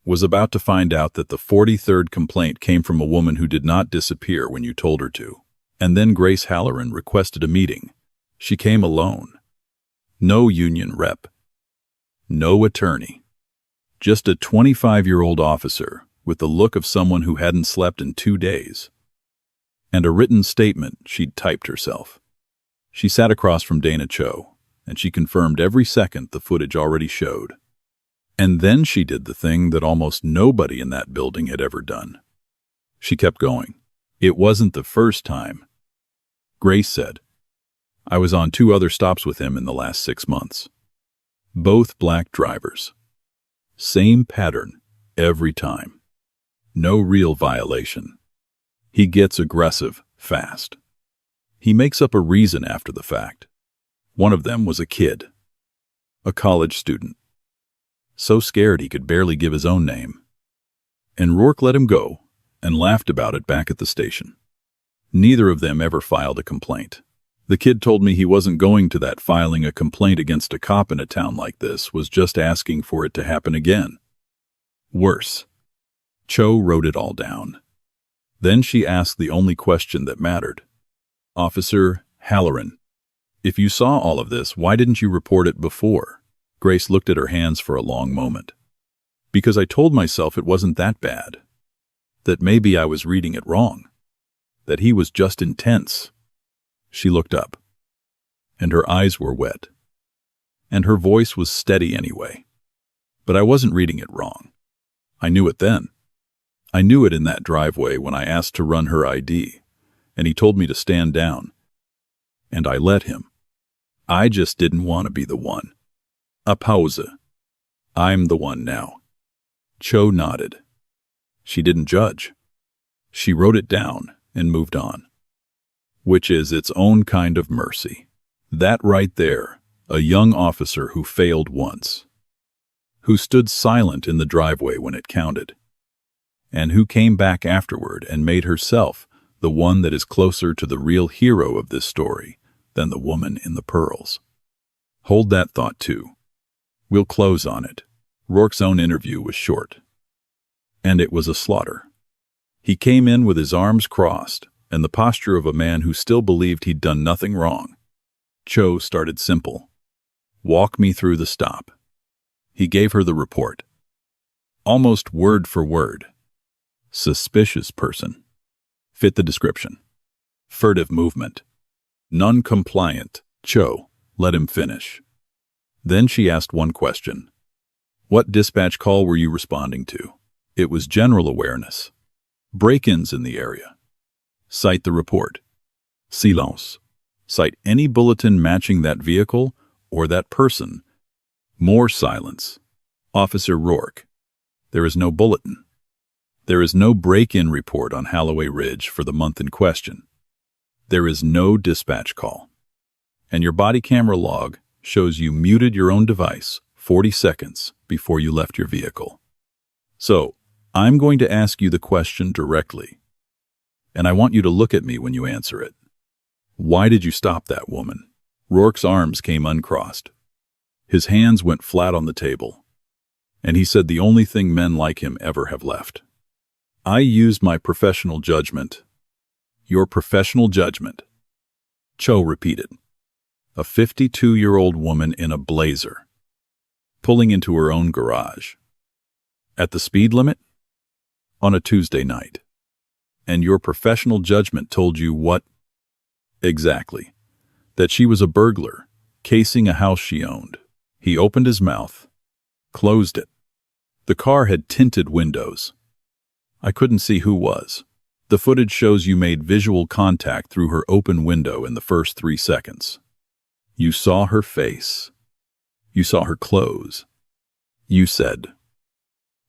B: was about to find out that the 43rd complaint came from a woman who did not disappear when you told her to. And then Grace Halloran requested a meeting. She came alone. No union rep. No attorney. Just a 25-year-old officer with the look of someone who hadn't slept in 2 days. And a written statement she'd typed herself. She sat across from Dana Cho, and she confirmed every second the footage already showed. And then she did the thing that almost nobody in that building had ever done. She kept going. It wasn't the first time. Grace said, I was on 2 other stops with him in the last 6 months. Both black drivers. Same pattern every time. No real violation. He gets aggressive fast. He makes up a reason after the fact. One of them was a kid. A college student. So scared he could barely give his own name. And Rourke let him go and laughed about it back at the station. Neither of them ever filed a complaint. The kid told me he wasn't going to that. Filing a complaint against a cop in a town like this was just asking for it to happen again. Worse. Cho wrote it all down. Then she asked the only question that mattered. Officer Halloran, if you saw all of this, why didn't you report it before? Grace looked at her hands for a long moment. Because I told myself it wasn't that bad. That maybe I was reading it wrong. That he was just intense. She looked up, and her eyes were wet. And her voice was steady anyway. But I wasn't reading it wrong. I knew it then. I knew it in that driveway when I asked to run her ID, and he told me to stand down. And I let him. I just didn't want to be the one. A pause. I'm the one now. Cho nodded. She didn't judge. She wrote it down and moved on. Which is its own kind of mercy. That right there, a young officer who failed once. Who stood silent in the driveway when it counted. And who came back afterward and made herself the one that is closer to the real hero of this story than the woman in the pearls. Hold that thought too. We'll close on it. Rourke's own interview was short. And it was a slaughter. He came in with his arms crossed and the posture of a man who still believed he'd done nothing wrong. Cho started simple. Walk me through the stop. He gave her the report. Almost word for word. Suspicious person. Fit the description. Furtive movement. Non-compliant. Cho let him finish. Then she asked one question. What dispatch call were you responding to? It was general awareness. Break-ins in the area. Cite the report. Silence. Cite any bulletin matching that vehicle or that person. More silence. Officer Rourke. There is no bulletin. There is no break-in report on Holloway Ridge for the month in question. There is no dispatch call. And your body camera log shows you muted your own device 40 seconds before you left your vehicle. So, I'm going to ask you the question directly, and I want you to look at me when you answer it. Why did you stop that woman? Rourke's arms came uncrossed. His hands went flat on the table, and he said the only thing men like him ever have left. I used my professional judgment. Your professional judgment. Cho repeated. A 52-year-old woman in a blazer, pulling into her own garage. At the speed limit? On a Tuesday night. And your professional judgment told you what? Exactly. That she was a burglar, casing a house she owned. He opened his mouth, closed it. The car had tinted windows. I couldn't see who was. The footage shows you made visual contact through her open window in the first 3 seconds. You saw her face. You saw her clothes. You said,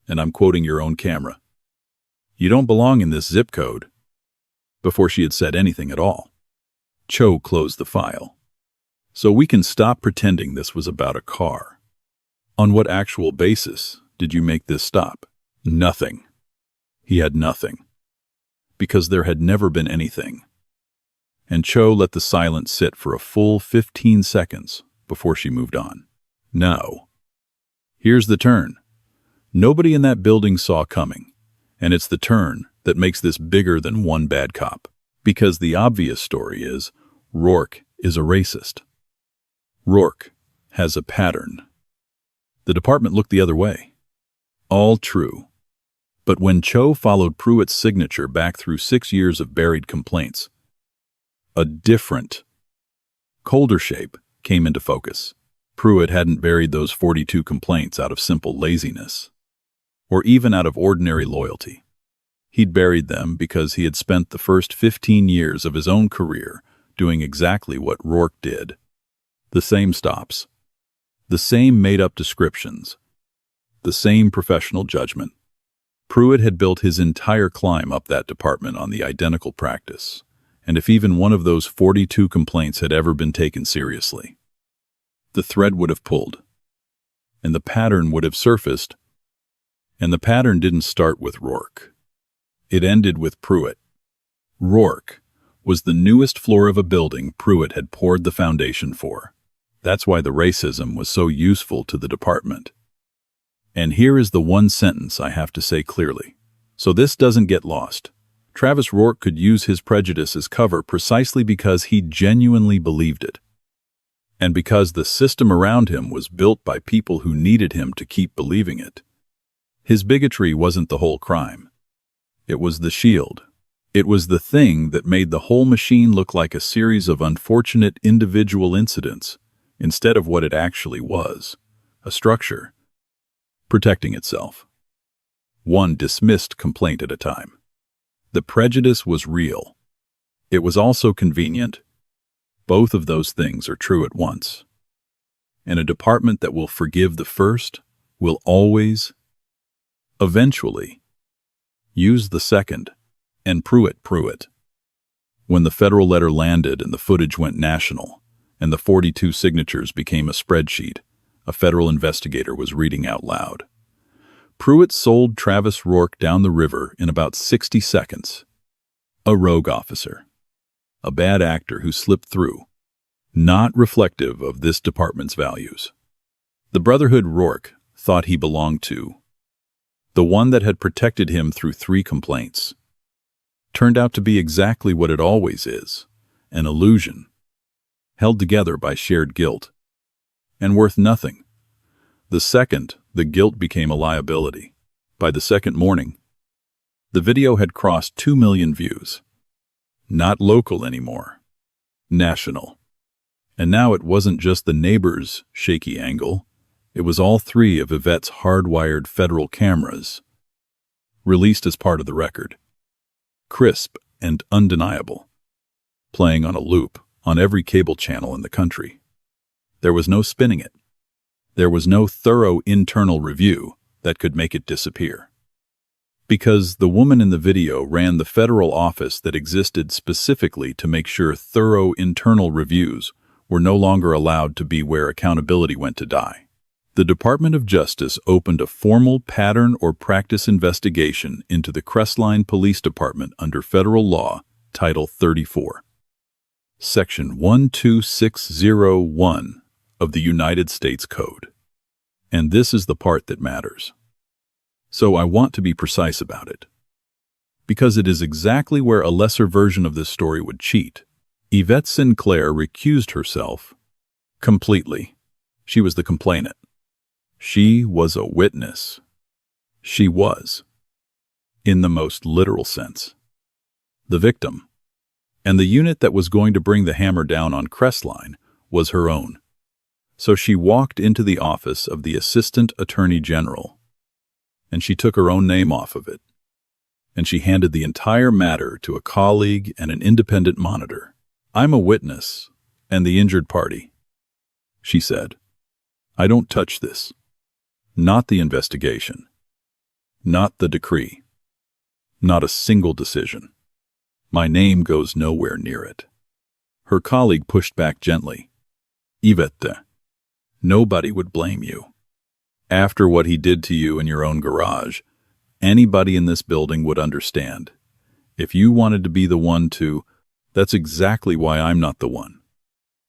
B: and I'm quoting your own camera, "You don't belong in this zip code," before she had said anything at all. Cho closed the file. So we can stop pretending this was about a car. On what actual basis did you make this stop? Nothing. He had nothing. Because there had never been anything. And Cho let the silence sit for a full 15 seconds before she moved on. Now, here's the turn. Nobody in that building saw coming, and it's the turn that makes this bigger than one bad cop. Because the obvious story is, Rourke is a racist. Rourke has a pattern. The department looked the other way. All true. But when Cho followed Pruitt's signature back through 6 years of buried complaints, a different, colder shape came into focus. Pruitt hadn't buried those 42 complaints out of simple laziness, or even out of ordinary loyalty. He'd buried them because he had spent the first 15 years of his own career doing exactly what Rourke did. The same stops, the same made-up descriptions, the same professional judgment. Pruitt had built his entire climb up that department on the identical practice, and if even one of those 42 complaints had ever been taken seriously, the thread would have pulled, and the pattern would have surfaced, and the pattern didn't start with Rourke. It ended with Pruitt. Rourke was the newest floor of a building Pruitt had poured the foundation for. That's why the racism was so useful to the department. And here is the one sentence I have to say clearly, so this doesn't get lost. Travis Rourke could use his prejudice as cover precisely because he genuinely believed it. And because the system around him was built by people who needed him to keep believing it. His bigotry wasn't the whole crime. It was the shield. It was the thing that made the whole machine look like a series of unfortunate individual incidents instead of what it actually was, a structure protecting itself. One dismissed complaint at a time. The prejudice was real. It was also convenient. Both of those things are true at once. And a department that will forgive the first will always, eventually, use the second. And Pruitt. When the federal letter landed and the footage went national, and the 42 signatures became a spreadsheet, a federal investigator was reading out loud. Pruitt sold Travis Rourke down the river in about 60 seconds. A rogue officer. A bad actor who slipped through. Not reflective of this department's values. The brotherhood Rourke thought he belonged to. The one that had protected him through 3 complaints. Turned out to be exactly what it always is, an illusion, held together by shared guilt, and worth nothing. The second, the guilt became a liability. By the second morning, the video had crossed 2 million views. Not local anymore, national. And now it wasn't just the neighbor's shaky angle, it was all 3 of Yvette's hardwired federal cameras, released as part of the record. Crisp and undeniable, playing on a loop on every cable channel in the country. There was no spinning it. There was no thorough internal review that could make it disappear. Because the woman in the video ran the federal office that existed specifically to make sure thorough internal reviews were no longer allowed to be where accountability went to die. The Department of Justice opened a formal pattern or practice investigation into the Crestline Police Department under federal law, Title 34, Section 12601 of the United States Code. And this is the part that matters. So I want to be precise about it, because it is exactly where a lesser version of this story would cheat. Yvette Sinclair recused herself Completely. She was the complainant. She was a witness. She was, in the most literal sense, the victim. And the unit that was going to bring the hammer down on Crestline was her own. So she walked into the office of the Assistant Attorney General, and she took her own name off of it, and she handed the entire matter to a colleague and an independent monitor. "I'm a witness and the injured party," she said. "I don't touch this. Not the investigation. Not the decree. Not a single decision. My name goes nowhere near it." Her colleague pushed back gently. "Yvette, nobody would blame you. After what he did to you in your own garage, anybody in this building would understand. If you wanted to be the one to, that's exactly why I'm not the one."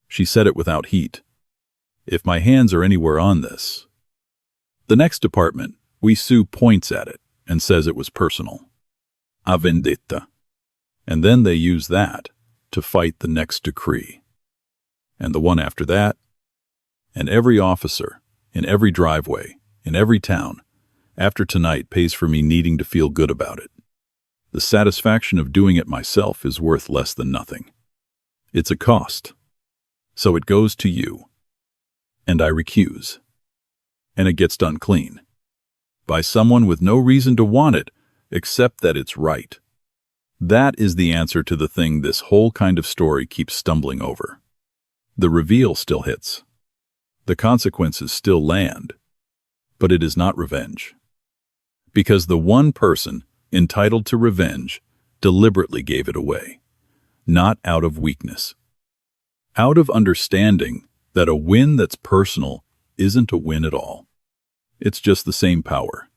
B: She said it without heat. "If my hands are anywhere on this." The next department, we sue, points at it and says it was personal. A vendetta. And then they use that to fight the next decree. And the one after that. And every officer, in every driveway, in every town, after tonight pays for me needing to feel good about it. The satisfaction of doing it myself is worth less than nothing. It's a cost. So it goes to you. And I recuse. And it gets done clean. By someone with no reason to want it, except that it's right. That is the answer to the thing this whole kind of story keeps stumbling over. The reveal still hits. The consequences still land. But it is not revenge. Because the one person entitled to revenge deliberately gave it away. Not out of weakness. Out of understanding that a win that's personal isn't a win at all. It's just the same power.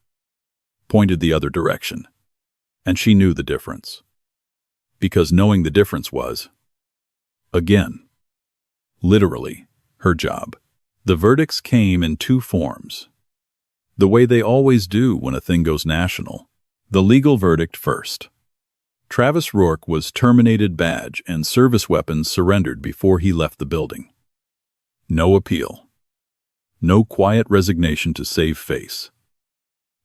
B: Pointed the other direction. And she knew the difference. Because knowing the difference was, again, literally, her job. The verdicts came in two forms. The way they always do when a thing goes national. The legal verdict first. Travis Rourke was terminated, badge and service weapons surrendered before he left the building. No appeal. No quiet resignation to save face.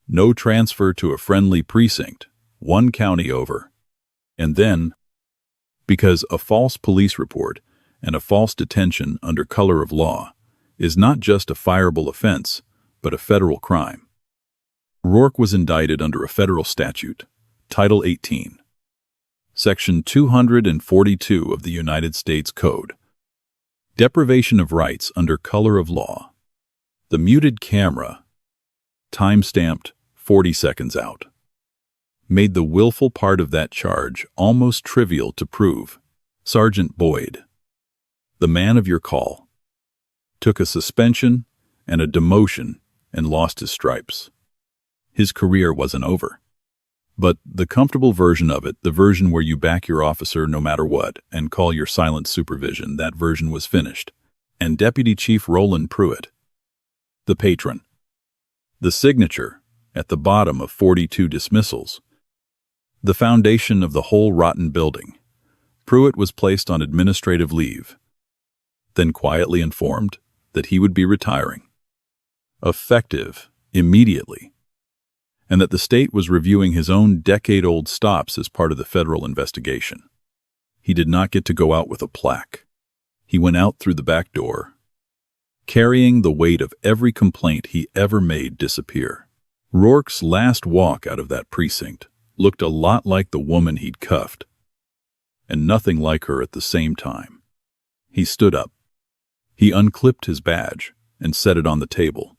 B: No transfer to a friendly precinct, one county over. And then, because a false police report and a false detention under color of law is not just a fireable offense, but a federal crime. Rourke was indicted under a federal statute, Title 18, Section 242 of the United States Code. Deprivation of rights under color of law. The muted camera, time-stamped 40 seconds out, made the willful part of that charge almost trivial to prove. Sergeant Boyd, the man of your call, took a suspension and a demotion and lost his stripes. His career wasn't over. But the comfortable version of it, the version where you back your officer no matter what and call your silent supervision, that version was finished. And Deputy Chief Roland Pruitt, the patron, the signature at the bottom of 42 dismissals, the foundation of the whole rotten building, Pruitt was placed on administrative leave, then quietly informed that he would be retiring, effective immediately, and that the state was reviewing his own decade-old stops as part of the federal investigation. He did not get to go out with a plaque. He went out through the back door, carrying the weight of every complaint he ever made disappear. Rourke's last walk out of that precinct looked a lot like the woman he'd cuffed, and nothing like her at the same time. He stood up. He unclipped his badge and set it on the table,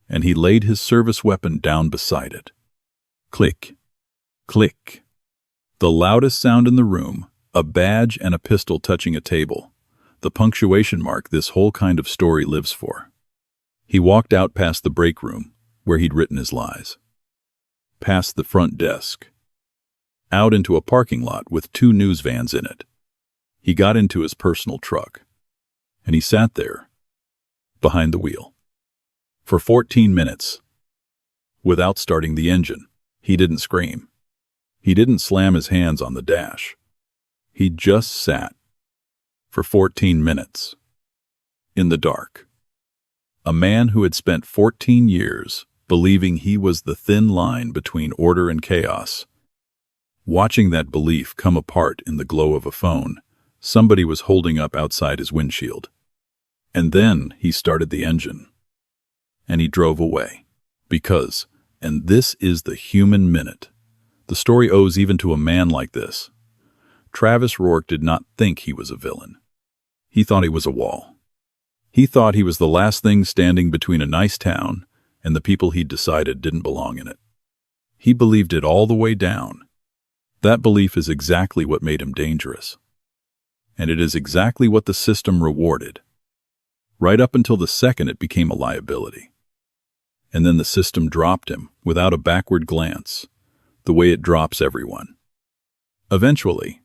B: and he laid his service weapon down beside it. Click, click. The loudest sound in the room, a badge and a pistol touching a table, the punctuation mark this whole kind of story lives for. He walked out past the break room, where he'd written his lies, past the front desk, out into a parking lot with 2 news vans in it. He got into his personal truck, and he sat there, behind the wheel, for 14 minutes, without starting the engine. He didn't scream. He didn't slam his hands on the dash. He just sat for 14 minutes in the dark. A man who had spent 14 years believing he was the thin line between order and chaos. Watching that belief come apart in the glow of a phone somebody was holding up outside his windshield. And then he started the engine. And he drove away. Because, and this is the human minute, the story owes even to a man like this. Travis Rourke did not think he was a villain. He thought he was a wall. He thought he was the last thing standing between a nice town and the people he'd decided didn't belong in it. He believed it all the way down. That belief is exactly what made him dangerous. And it is exactly what the system rewarded. Right up until the second it became a liability. And then the system dropped him without a backward glance, the way it drops everyone. Eventually,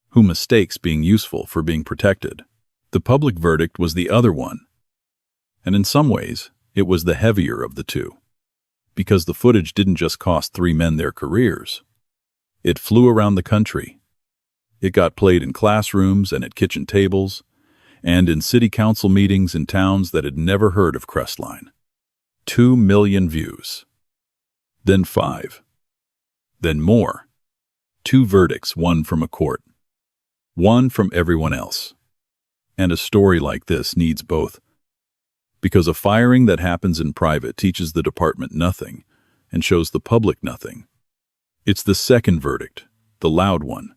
B: who mistakes being useful for being protected? The public verdict was the other one. And in some ways, it was the heavier of the two. Because the footage didn't just cost 3 men their careers. It flew around the country. It got played in classrooms and at kitchen tables, and in city council meetings in towns that had never heard of Crestline. 2 million views. Then 5. Then more. 2 verdicts, one from a court. One from everyone else. And a story like this needs both. Because a firing that happens in private teaches the department nothing and shows the public nothing. It's the second verdict, the loud one.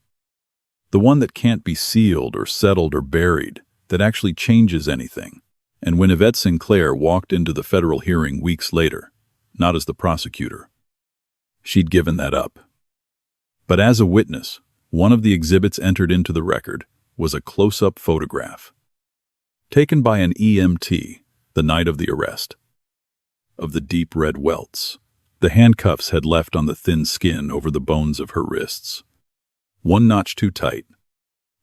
B: The one that can't be sealed or settled or buried, that actually changes anything. And when Yvette Sinclair walked into the federal hearing weeks later, not as the prosecutor, she'd given that up. But as a witness, one of the exhibits entered into the record was a close-up photograph, taken by an EMT the night of the arrest, of the deep red welts the handcuffs had left on the thin skin over the bones of her wrists. 1 notch too tight.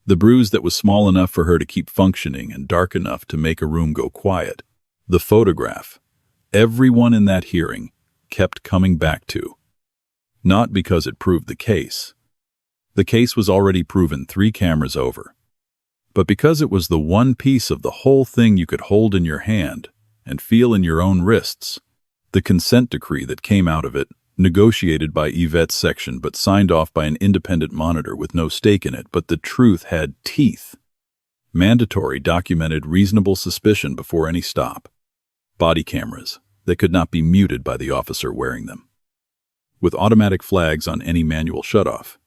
B: The bruise that was small enough for her to keep functioning and dark enough to make a room go quiet. The photograph, everyone in that hearing kept coming back to. Not because it proved the case. The case was already proven 3 cameras over. But because it was the one piece of the whole thing you could hold in your hand and feel in your own wrists. The consent decree that came out of it, negotiated by Yvette's section but signed off by an independent monitor with no stake in it, but the truth had teeth. Mandatory documented reasonable suspicion before any stop. Body cameras that could not be muted by the officer wearing them. With automatic flags on any manual shutoff.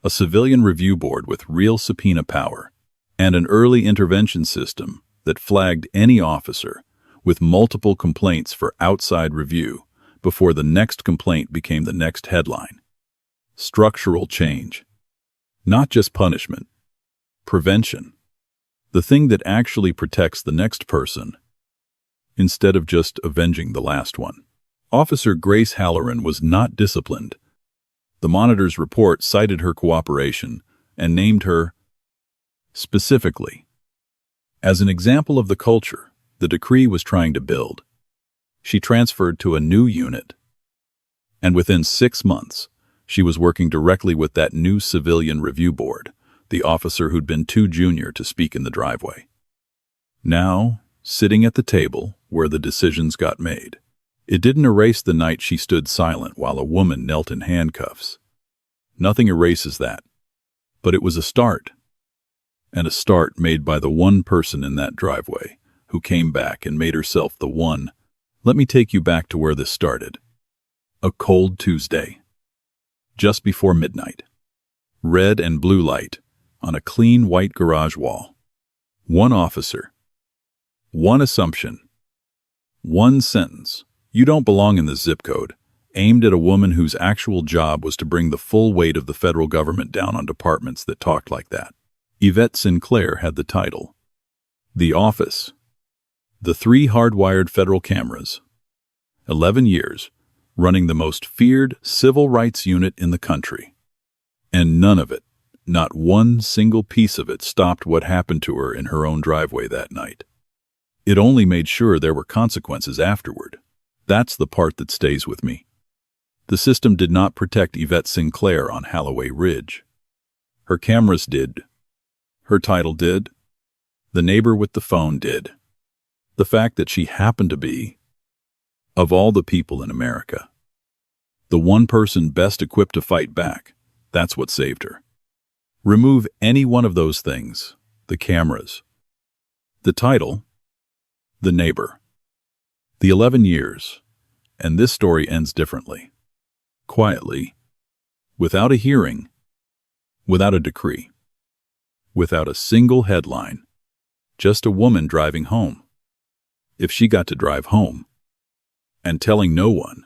B: A civilian review board with real subpoena power. And an early intervention system that flagged any officer with multiple complaints for outside review before the next complaint became the next headline. Structural change. Not just punishment. Prevention. The thing that actually protects the next person, instead of just avenging the last one. Officer Grace Halloran was not disciplined. The monitor's report cited her cooperation and named her specifically as an example of the culture the decree was trying to build. She transferred to a new unit, and within 6 months, she was working directly with that new civilian review board, the officer who'd been too junior to speak in the driveway. Now, sitting at the table where the decisions got made, it didn't erase the night she stood silent while a woman knelt in handcuffs. Nothing erases that, but it was a start. And a start made by the one person in that driveway who came back and made herself the one. Let me take you back to where this started. A cold Tuesday. Just before midnight. Red and blue light on a clean white garage wall. One officer. One assumption. One sentence. You don't belong in this zip code. Aimed at a woman whose actual job was to bring the full weight of the federal government down on departments that talked like that. Yvette Sinclair had the title. The Office. The 3 hardwired federal cameras. 11 years, running the most feared civil rights unit in the country. And none of it, not one single piece of it, stopped what happened to her in her own driveway that night. It only made sure there were consequences afterward. That's the part that stays with me. The system did not protect Yvette Sinclair on Holloway Ridge. Her cameras did. Her title did. The neighbor with the phone did. The fact that she happened to be, of all the people in America, the one person best equipped to fight back, that's what saved her. Remove any one of those things, the cameras, the title, the neighbor, the 11 years, and this story ends differently. Quietly, without a hearing, without a decree, without a single headline, just a woman driving home. If she got to drive home, and telling no one,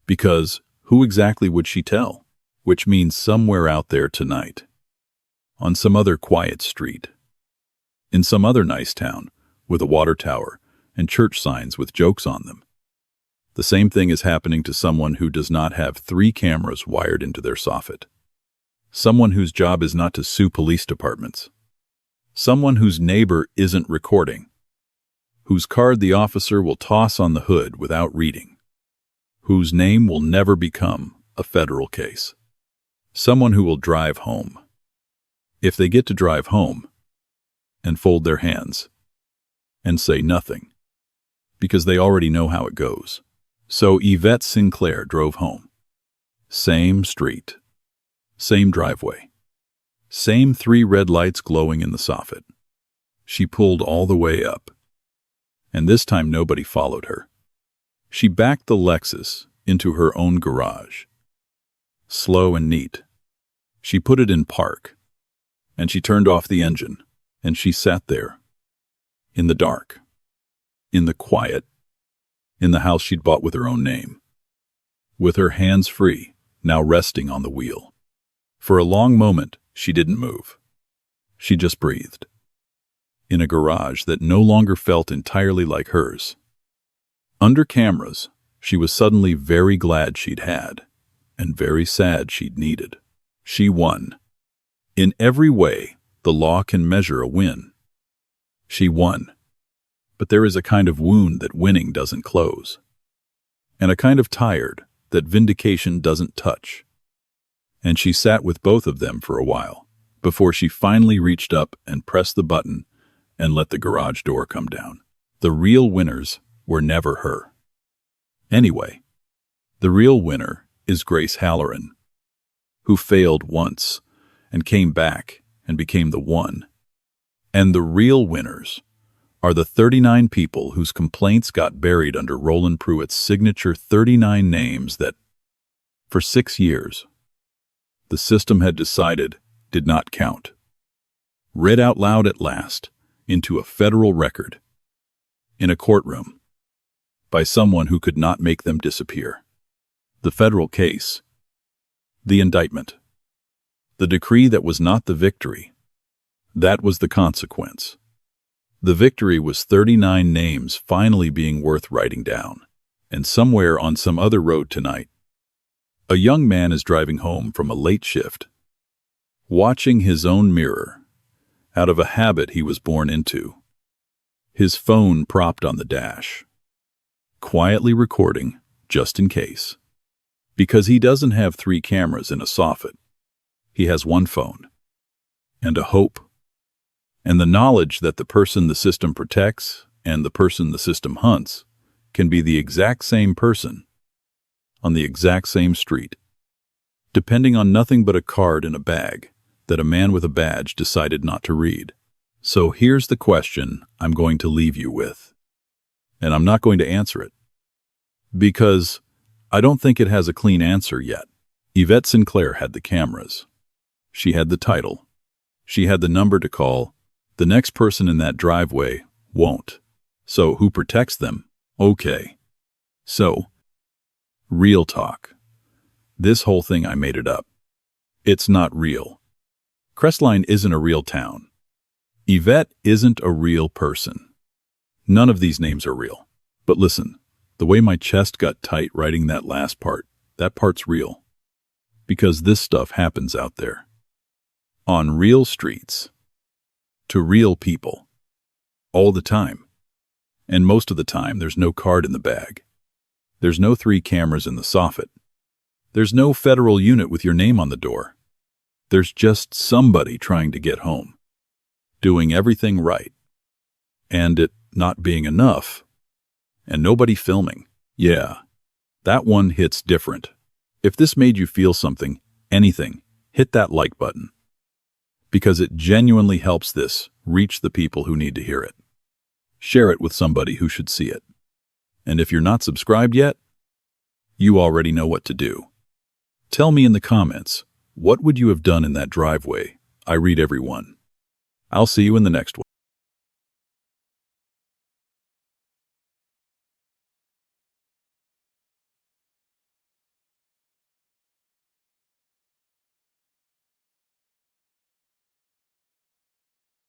B: because who exactly would she tell? Which means somewhere out there tonight, on some other quiet street, in some other nice town with a water tower and church signs with jokes on them. The same thing is happening to someone who does not have 3 cameras wired into their soffit. Someone whose job is not to sue police departments. Someone whose neighbor isn't recording. Whose card the officer will toss on the hood without reading. Whose name will never become a federal case. Someone who will drive home. If they get to drive home and fold their hands and say nothing, because they already know how it goes. So Yvette Sinclair drove home. Same street, same driveway, same 3 red lights glowing in the soffit. She pulled all the way up, and this time nobody followed her. She backed the Lexus into her own garage. Slow and neat. She put it in park, and she turned off the engine, and she sat there, in the dark, in the quiet, in the house she'd bought with her own name, with her hands free, now resting on the wheel. For a long moment, she didn't move. She just breathed. In a garage that no longer felt entirely like hers. Under cameras, she was suddenly very glad she'd had, and very sad she'd needed. She won. In every way, the law can measure a win. She won. But there is a kind of wound that winning doesn't close, and a kind of tired that vindication doesn't touch. And she sat with both of them for a while, before she finally reached up and pressed the button and let the garage door come down. The real winners were never her. Anyway, the real winner is Grace Halloran, who failed once and came back and became the one. And the real winners are the 39 people whose complaints got buried under Roland Pruitt's signature 39 names that, for 6 years, the system had decided did not count. Read out loud at last into a federal record, in a courtroom, by someone who could not make them disappear. The federal case, the indictment, the decree that was not the victory, that was the consequence. The victory was 39 names finally being worth writing down, and somewhere on some other road tonight, a young man is driving home from a late shift, watching his own mirror, out of a habit he was born into, his phone propped on the dash, quietly recording just in case. Because he doesn't have 3 cameras in a soffit. He has one phone, and a hope, and the knowledge that the person the system protects and the person the system hunts can be the exact same person on the exact same street, depending on nothing but a card in a bag that a man with a badge decided not to read. So here's the question I'm going to leave you with, and I'm not going to answer it, because I don't think it has a clean answer yet. Yvette Sinclair had the cameras. She had the title. She had the number to call. The next person in that driveway won't. So who protects them? Okay. So, real talk. This whole thing, I made it up. It's not real. Crestline isn't a real town. Yvette isn't a real person. None of these names are real. But listen, the way my chest got tight writing that last part, that part's real. Because this stuff happens out there. On real streets. To real people. All the time. And most of the time, there's no card in the bag. There's no 3 cameras in the soffit. There's no federal unit with your name on the door. There's just somebody trying to get home. doing everything right, and it not being enough, and nobody filming. Yeah, that one hits different. If this made you feel something, anything, hit that like button, because it genuinely helps this reach the people who need to hear it. Share it with somebody who should see it. And if you're not subscribed yet, you already know what to do. Tell me in the comments, what would you have done in that driveway? I read every one. I'll see you in the next one.